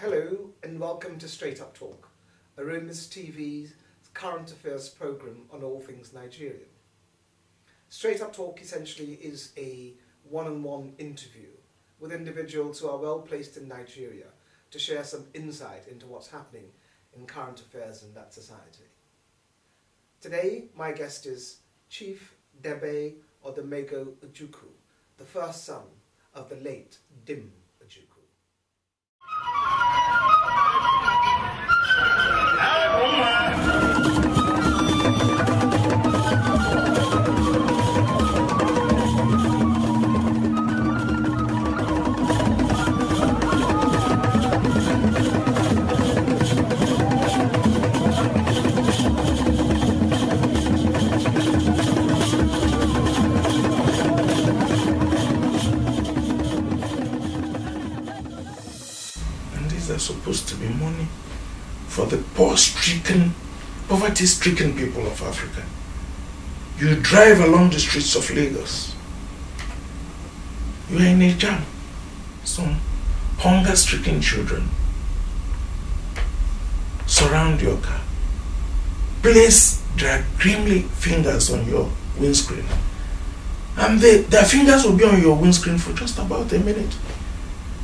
Hello and welcome to Straight Up Talk, Aromas TV's current affairs program on all things Nigerian. Straight Up Talk essentially is a one-on-one interview with individuals who are well placed in Nigeria to share some insight into what's happening in current affairs in that society. Today, my guest is Chief Debe Odumegwu Ojukwu, the first son of the late Dim Ojukwu. Supposed to be money for the poverty-stricken people of Africa. You drive along the streets of Lagos, you are in a jam. Some hunger-stricken children surround your car, place their grimy fingers on your windscreen, and their fingers will be on your windscreen for just about a minute,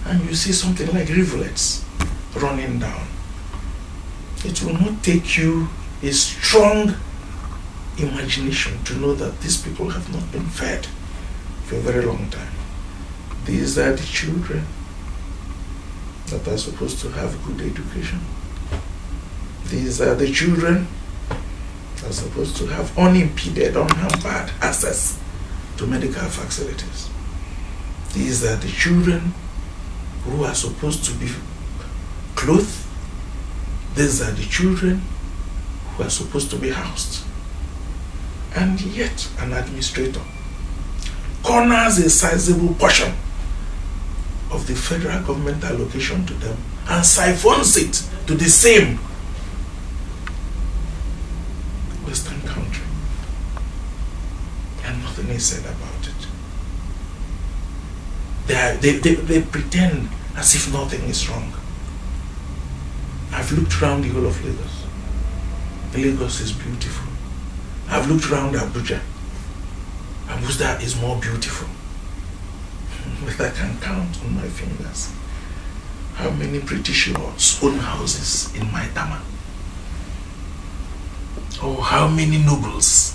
and you see something like rivulets running down. It will not take you a strong imagination to know that these people have not been fed for a very long time. These are the children that are supposed to have good education. These are the children that are supposed to have unimpeded, unhampered access to medical facilities. These are the children who are supposed to be clothed. These are the children who are supposed to be housed. And yet an administrator corners a sizable portion of the federal government allocation to them and siphons it to the same Western country. And nothing is said about it. They pretend as if nothing is wrong. I've looked around the whole of Lagos. Lagos is beautiful. I've looked around Abuja. Abuja is more beautiful. But I can count on my fingers how many British lords own houses in Maitama. Or how many nobles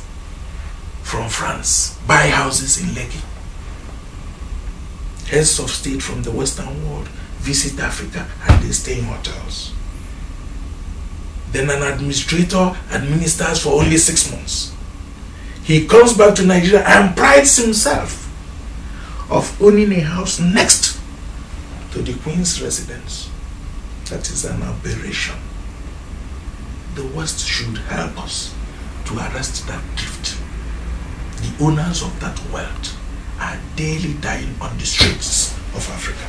from France buy houses in Lekki. Heads of state from the Western world visit Africa and they stay in hotels. Then an administrator administers for only 6 months. He comes back to Nigeria and prides himself of owning a house next to the Queen's residence. That is an aberration. The West should help us to arrest that drift. The owners of that wealth are daily dying on the streets of Africa.